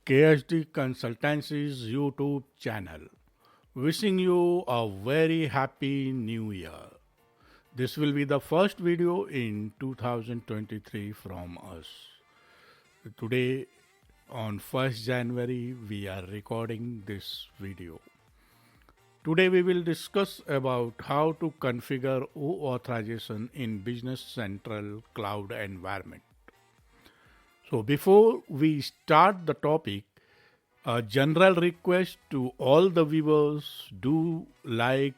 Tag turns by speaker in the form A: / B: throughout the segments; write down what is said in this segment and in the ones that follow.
A: KSD Consultancy's YouTube channel. Wishing you a very happy new year. This will be the first video in 2023 from us. Today, on 1st January, we are recording this video. Today, we will discuss about how to configure OAuth in Business Central Cloud environment. So, before we start the topic, a general request to all the viewers, do like,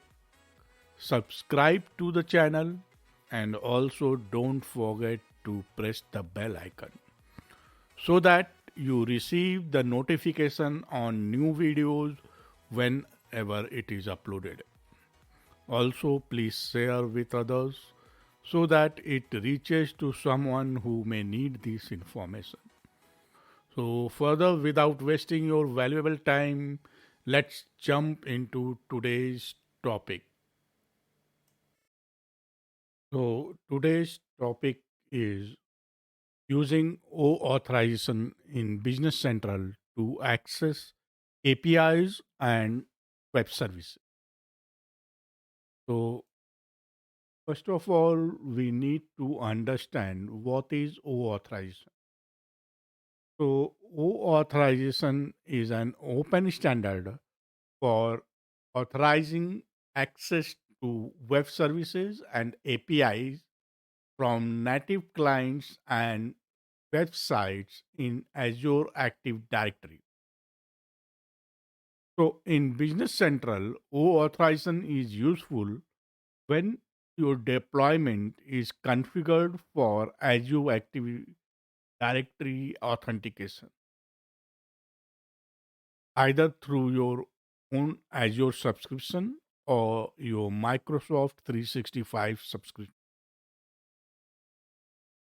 A: subscribe to the channel, and also don't forget to press the bell icon so that you receive the notification on new videos whenever it is uploaded. Also, please share with others so that it reaches to someone who may need this information. So, further, without wasting your valuable time, let's jump into today's topic. So, today's topic is using OAuth in Business Central to access APIs and web services. So, first of all, we need to understand what is OAuth. So, OAuth is an open standard for authorizing access to web services and APIs from native clients and websites in Azure Active Directory. So, in Business Central, OAuth is useful when your deployment is configured for Azure Active Directory authentication, either through your own Azure subscription or your Microsoft 365 subscription.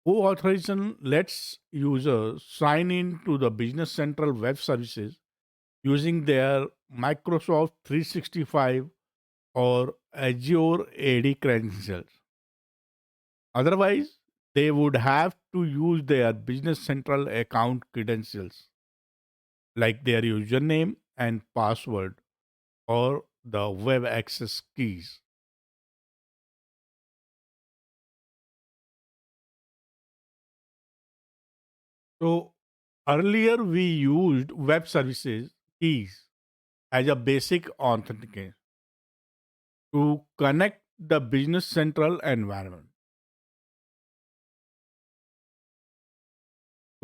A: OAuth lets users sign in to the Business Central web services using their Microsoft 365 or Azure AD credentials. Otherwise, they would have to use their Business Central account credentials like their username and password or the web access keys. So earlier we used web services keys as a basic authentication to connect the Business Central environment.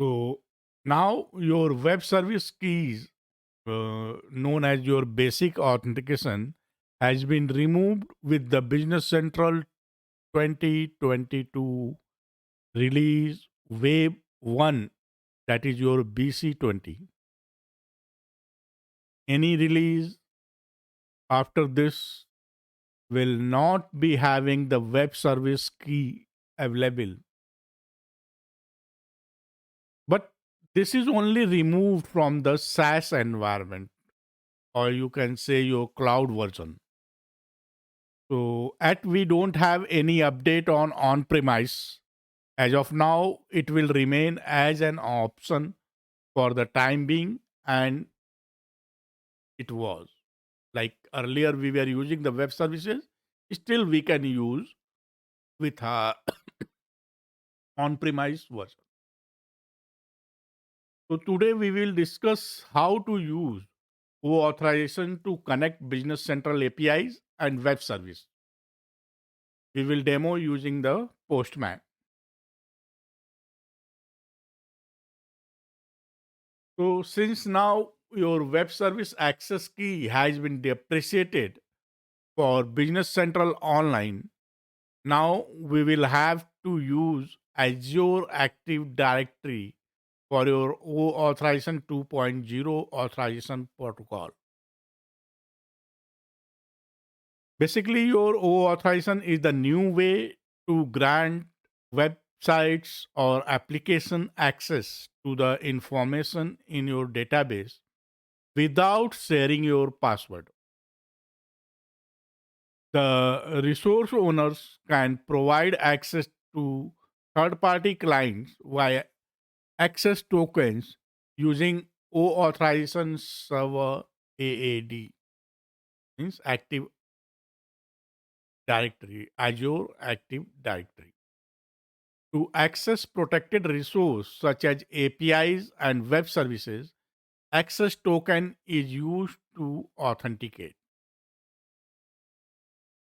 A: So now your web service keys, known as your basic authentication, has been removed with the Business Central 2022 release Wave 1, that is your BC20. Any release after this will not be having the web service key available. But this is only removed from the SaaS environment, or you can say your cloud version. So, at we don't have any update on on-premise. As of now, it will remain as an option for the time being, and it was. Like earlier, we were using the web services, still we can use with our on-premise version. So today we will discuss how to use OAuth to connect Business Central APIs and web service. We will demo using the Postman. So since now your web service access key has been depreciated for Business Central Online, now we will have to use Azure Active Directory for your OAuth 2.0 authorization protocol. Basically, your OAuth is the new way to grant websites or application access to the information in your database without sharing your password. The resource owners can provide access to third party clients via access tokens using O authorization server AAD means Active Directory, Azure Active Directory. To access protected resource such as APIs and web services, access token is used to authenticate.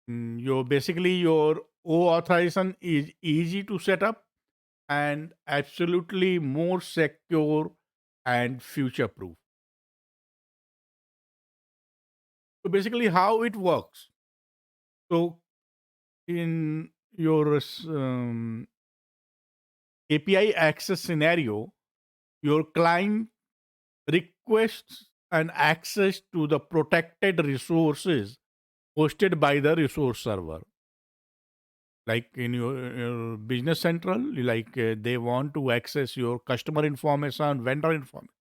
A: Your basically your O authorization is easy to set up and absolutely more secure and future proof. So basically, how it works. So in your API access scenario, your client requests an access to the protected resources hosted by the resource server. Like in your business central, they want to access your customer information, vendor information,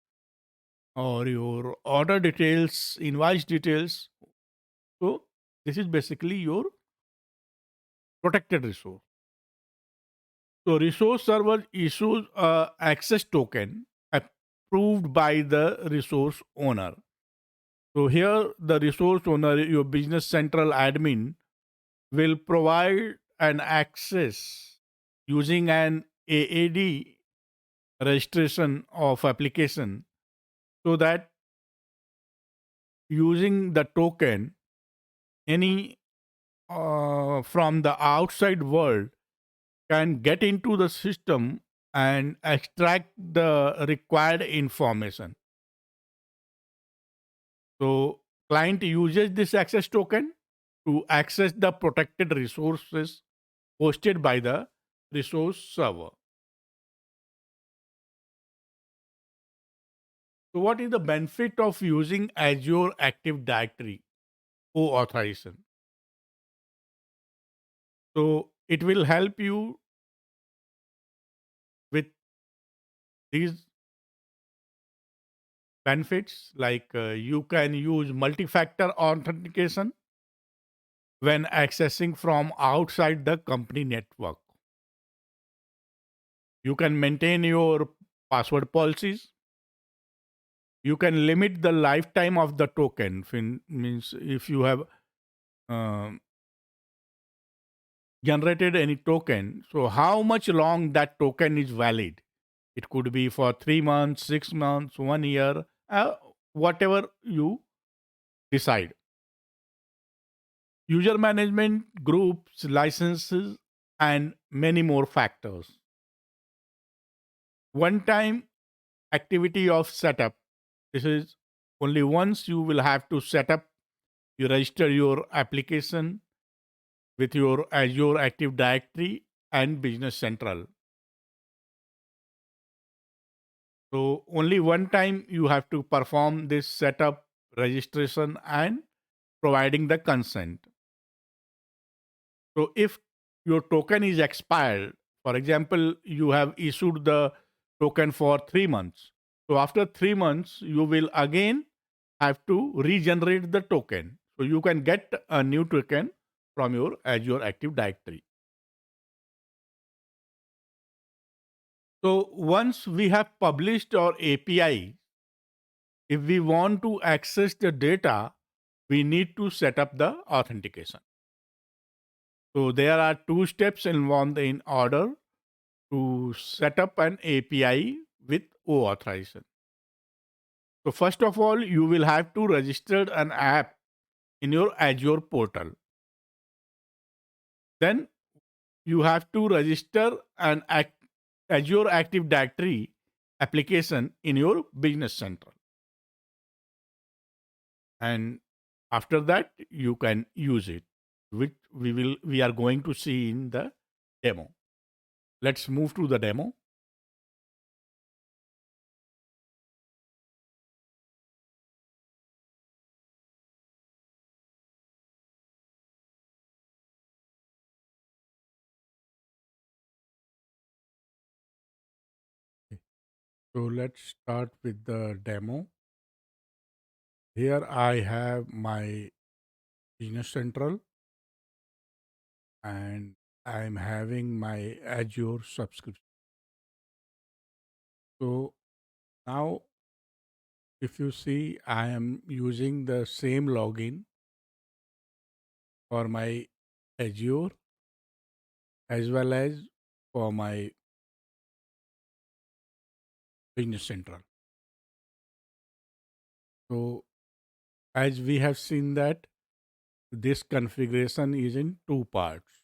A: or your order details, invoice details. So this is basically your protected resource. So resource server issues a access token approved by the resource owner. So here the resource owner, your business central admin, will provide an access using an AAD registration of application, so that using the token, any from the outside world can get into the system and extract the required information. So client uses this access token to access the protected resources hosted by the resource server. So what is the benefit of using Azure Active Directory authorization? So it will help you with these benefits, like you can use multi-factor authentication when accessing from outside the company network. You can maintain your password policies. You can limit the lifetime of the token. Means if you have um, generated any token, so how much long that token is valid. It could be for 3 months, 6 months, 1 year, whatever you decide. User management, groups, licenses, and many more factors. One time activity of setup. This is only once you will have to set up, you register your application with your Azure Active Directory and Business Central. So only one time you have to perform this setup, registration, and providing the consent. So if your token is expired, for example, you have issued the token for 3 months. So after 3 months, you will again have to regenerate the token. So you can get a new token from your Azure Active Directory. So once we have published our API, if we want to access the data, we need to set up the authentication. So there are two steps involved in order to set up an API with OAuth. So first of all, you will have to register an app in your Azure portal. Then you have to register an Azure Active Directory application in your Business Central. And after that, you can use it, which we are going to see in the demo. Let's move to the demo. So let's start with the demo. Here I have my Business Central and I'm having my Azure subscription. So now if you see, I am using the same login for my Azure as well as for my Business Central. So as we have seen that this configuration is in two parts.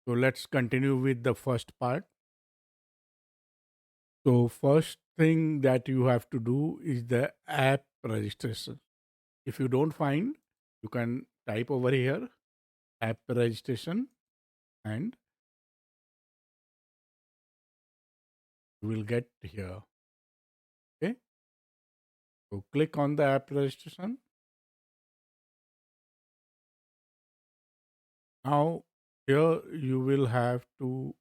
A: So let's continue with the first part. So first thing that you have to do is the app registration. If you don't find, you can type over here app registration and you will get here. Okay. So click on the app registration. Now here you will have to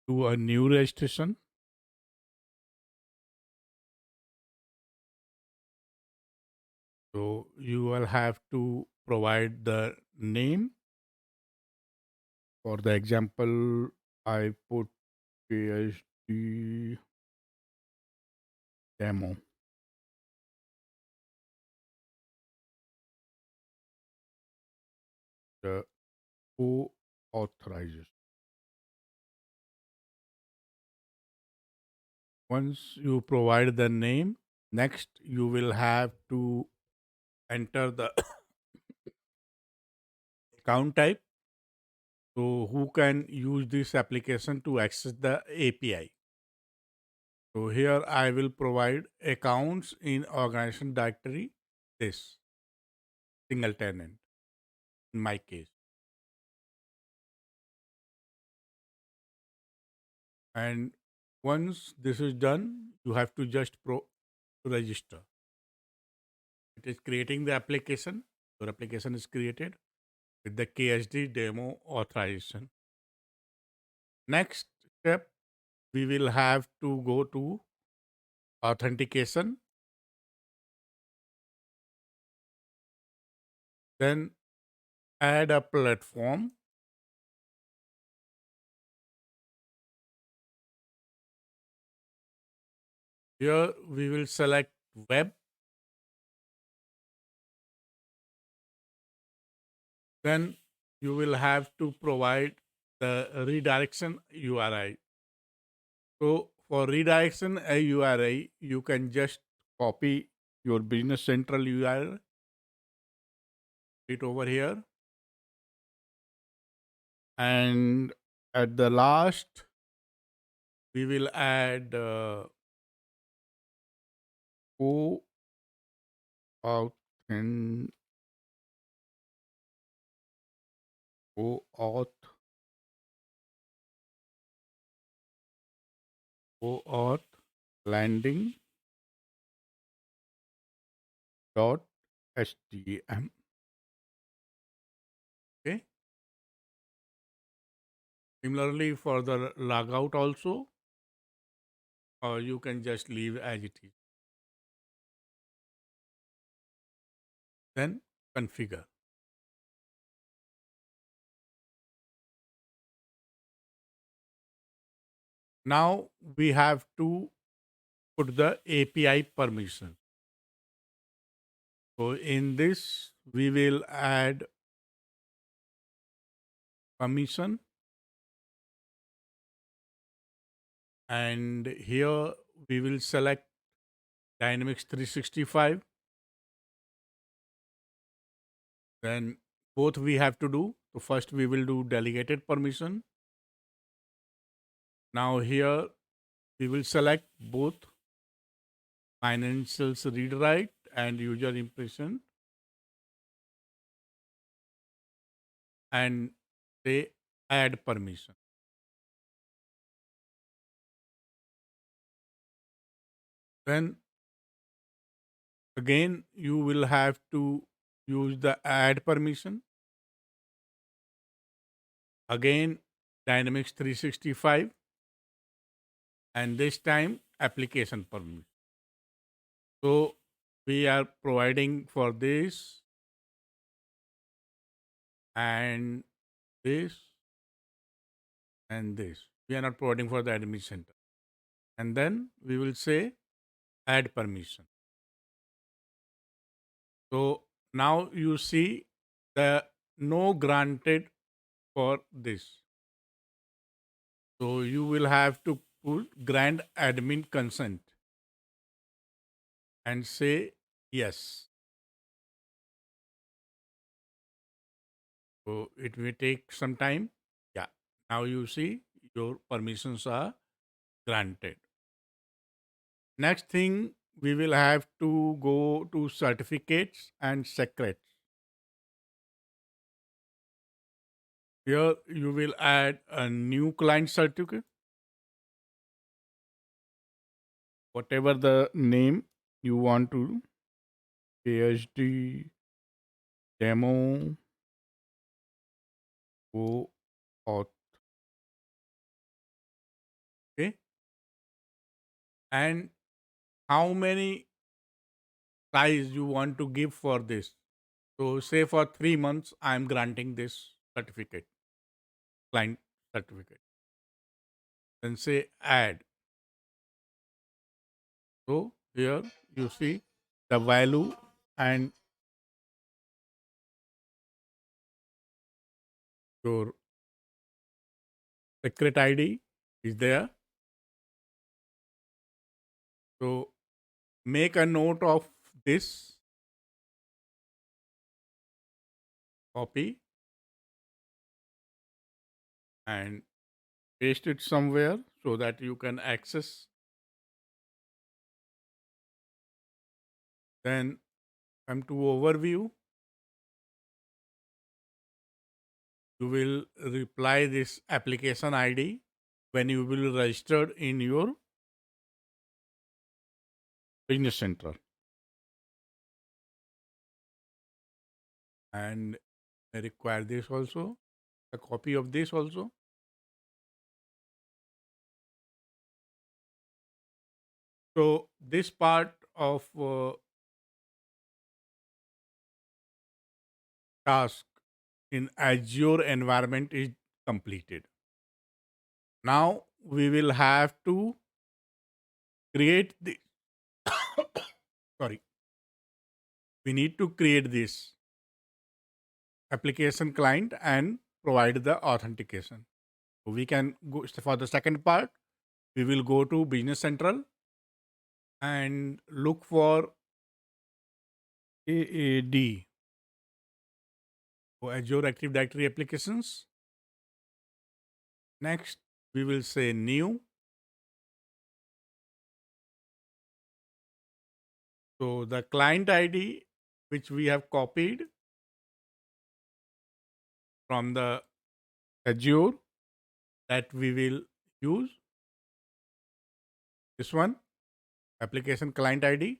A: do a new registration. So you will have to provide the name. For the example, I put PhD demo. The co-authorizes. Once you provide the name, next you will have to enter the account type. So who can use this application to access the API? So here I will provide accounts in organization directory, this single tenant in my case. And once this is done, you have to just register. It is creating the application. Your application is created with the KSD demo authorization. Next step, we will have to go to authentication. Then add a platform. Here we will select web. Then you will have to provide the redirection URI. So for redirection URI, you can just copy your Business Central URL, it over here, and at the last we will add OAuth OAuth OAuth landing dot htm. Okay. Similarly for the logout also, or you can just leave as it is. Then configure. Now we have to put the API permission. So in this we will add permission, and here we will select Dynamics 365. Then both we have to do. So first we will do delegated permission. Now here we will select both financials read write and user impression and say add permission. Then again you will have to use the add permission. Again Dynamics 365 and this time application permission. So we are providing for this and this and this. We are not providing for the admin center. And then we will say add permission. So now you see the no granted for this. So you will have to put grant admin consent and say yes. So it will take some time. Yeah. Now you see your permissions are granted. Next thing, we will have to go to certificates and secrets. Here you will add a new client certificate, whatever the name you want to, PhD, demo, OAuth. Okay. And how many size you want to give for this. So say for 3 months, I am granting this certificate, client certificate. Then say add. So here you see the value and your secret ID is there. So make a note of this, copy and paste it somewhere so that you can access. Then come to overview. You will reply this application ID when you will register in your business center. And I require this also, a copy of this also. So this part of task in Azure environment is completed. Now we will have to create the sorry, we need to create this application client and provide the authentication. So we can go for the second part. We will go to Business Central and look for AAD, or Azure Active Directory Applications. Next, we will say new. So the client ID which we have copied from the Azure, that we will use this one, application client ID.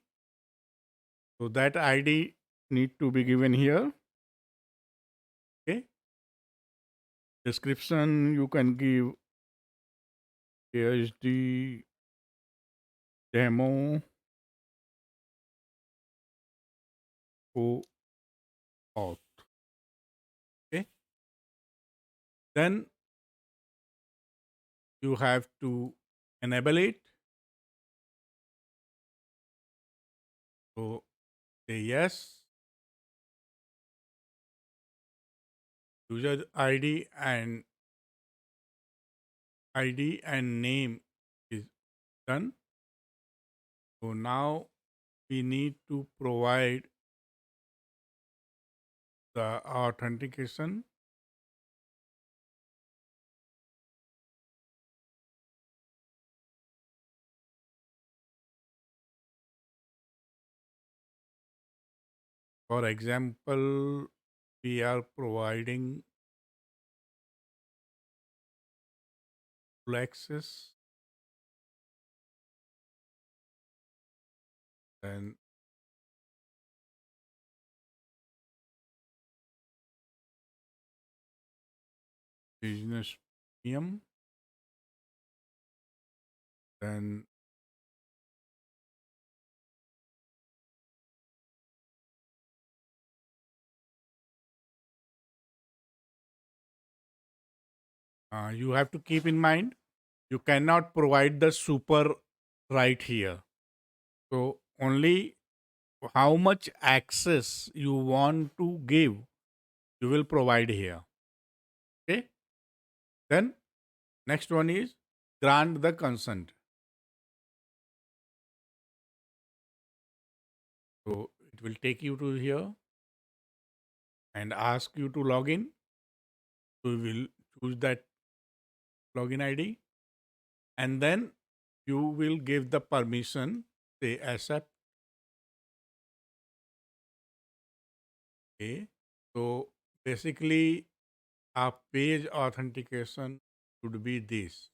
A: So that ID need to be given here. Okay. Description you can give PhD demo OAuth. Okay. Then you have to enable it. So say yes. User ID and name is done. So now we need to provide the authentication. For example, we are providing full access, then business premium, then you have to keep in mind You cannot provide the super right here. So only how much access you want to give, you will provide here. Okay. Then next one is grant the consent. So it will take you to here and ask you to log in. So you will choose that login ID and then you will give the permission, say accept. Okay. So basically, a page authentication should be this.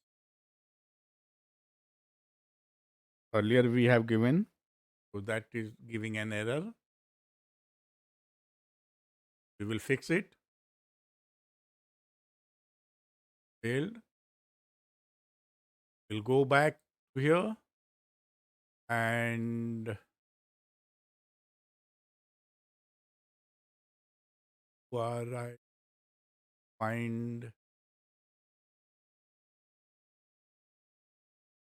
A: Earlier we have given, so that is giving an error. We will fix it. Failed. We'll go back to here and where I find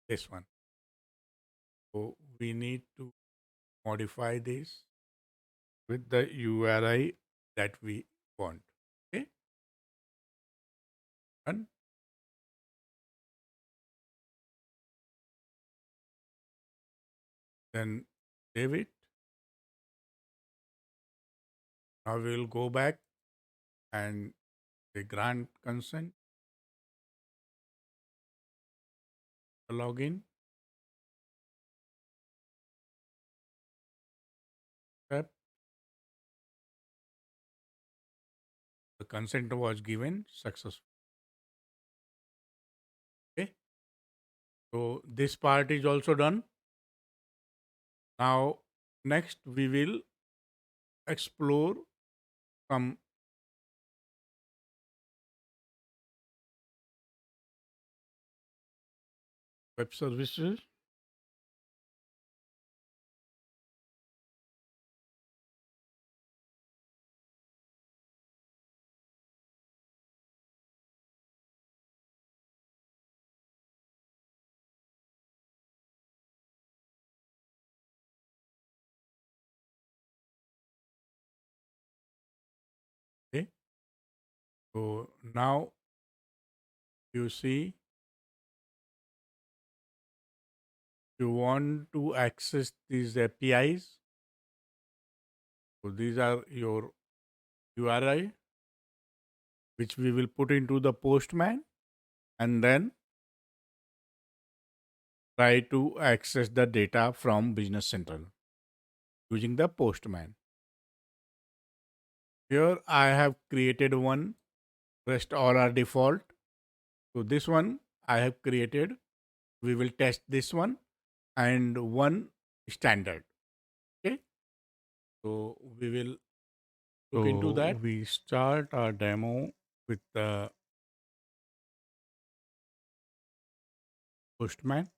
A: this one. So we need to modify this with the URI that we want. Okay. And then save it. Now we will go back and the grant consent, login, step. The consent was given successfully. Okay. So this part is also done. Now next we will explore some web services. Okay. So now you see you want to access these APIs. So these are your URI, which we will put into the Postman and then try to access the data from Business Central using the Postman. Here I have created one, rest all are default. So this one I have created. We will test this one and one standard. Okay. So we will look into that. We start our demo with the Postman.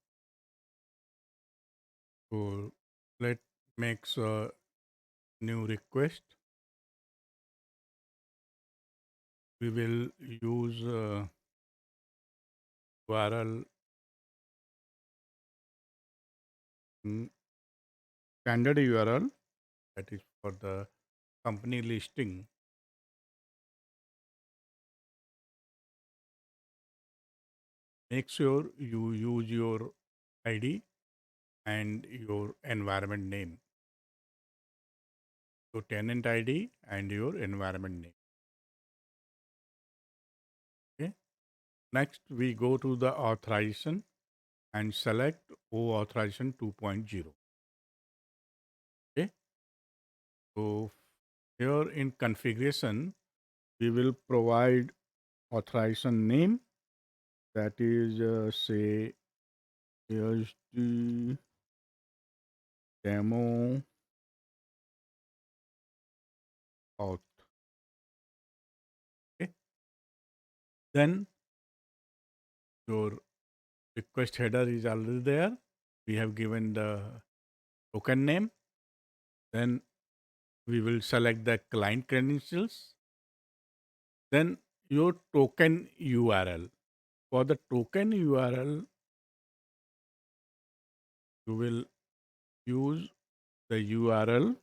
A: So let makes a new request. We will use URL standard URL that is for the company listing. Make sure you use your ID and your environment name. So tenant ID and your environment name. Okay. Next, we go to the authorization and select OAuth 2.0. Okay. So here in configuration, we will provide authorization name that is say here's the demo auth. Okay. Then your request header is already there. We have given the token name. Then we will select the client credentials. Then your token URL. For the token URL, you will use the URL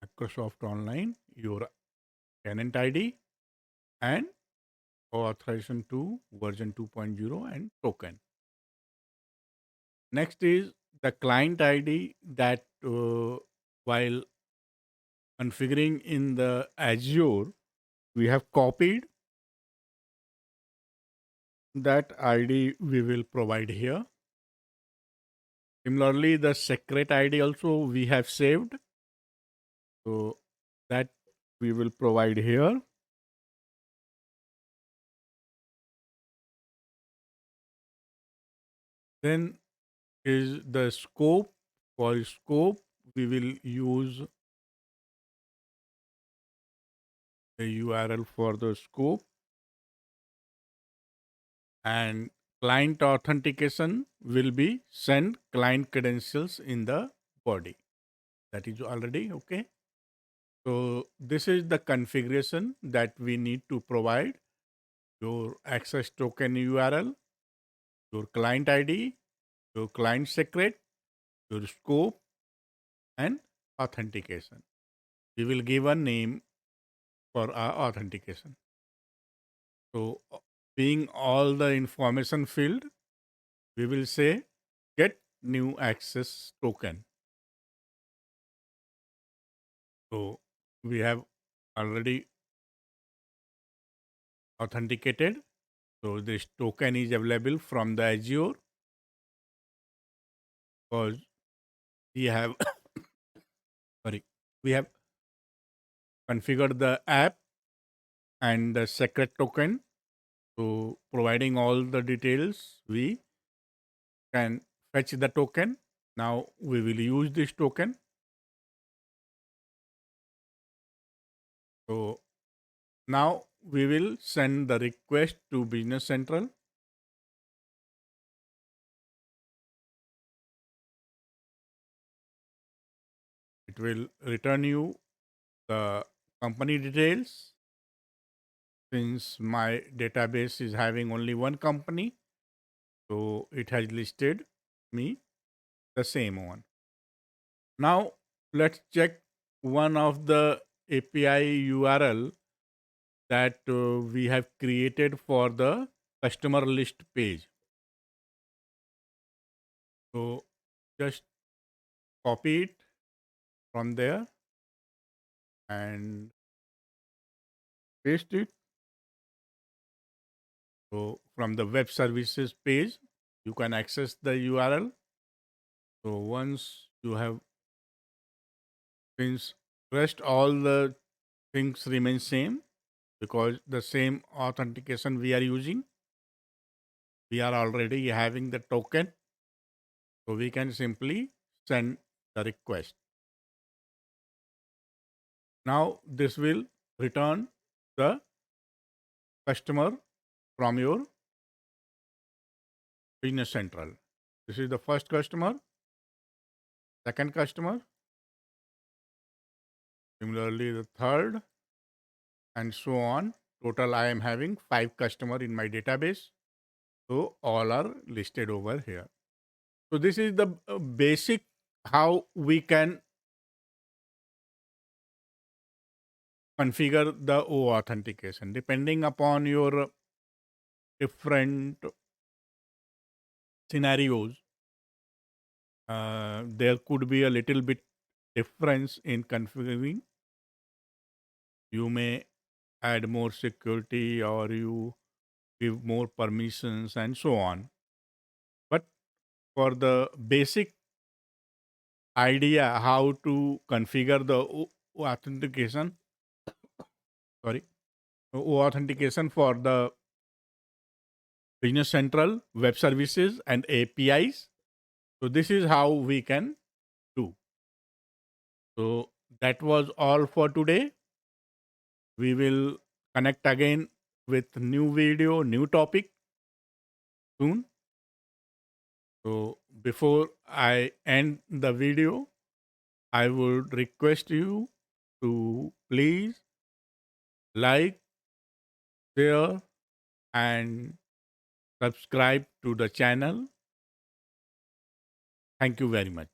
A: Microsoft Online, your tenant ID, and authorization to version 2.0 and token. Next is the client ID that while configuring in the Azure, we have copied that ID we will provide here. Similarly, the secret ID also we have saved. So that we will provide here. Then is the scope. For scope, we will use the URL for the scope, and client authentication will be send client credentials in the body. That is already okay. So this is the configuration that we need to provide: your access token URL, your client ID, your client secret, your scope, and authentication. We will give a name for our authentication. So, being all the information filled, we will say get new access token. So, we have already authenticated. So, this token is available from the Azure because we have sorry, we have configured the app and the secret token. So, providing all the details, we can fetch the token. Now, we will use this token. So, now we will send the request to Business Central. It will return you the company details. Since my database is having only one company, so it has listed me the same one. Now let's check one of the API URL that we have created for the customer list page. So just copy it from there and paste it. So from the web services page, you can access the URL. So once you have, since rest all the things remain same because the same authentication we are using, we are already having the token. So we can simply send the request. Now this will return the customer from your Business Central. This is the first customer, second customer, similarly the third, and so on. Total, I am having 5 customer in my database. So all are listed over here. So this is the basic how we can configure the O authentication depending upon your different scenarios. There could be a little bit difference in configuring. You may add more security or you give more permissions and so on. But for the basic idea how to configure the authentication, sorry, authentication for the Business Central, web services, and APIs. So this is how we can do. So that was all for today. We will connect again with new video, new topic soon. So before I end the video, I would request you to please like, share, and subscribe to the channel. Thank you very much.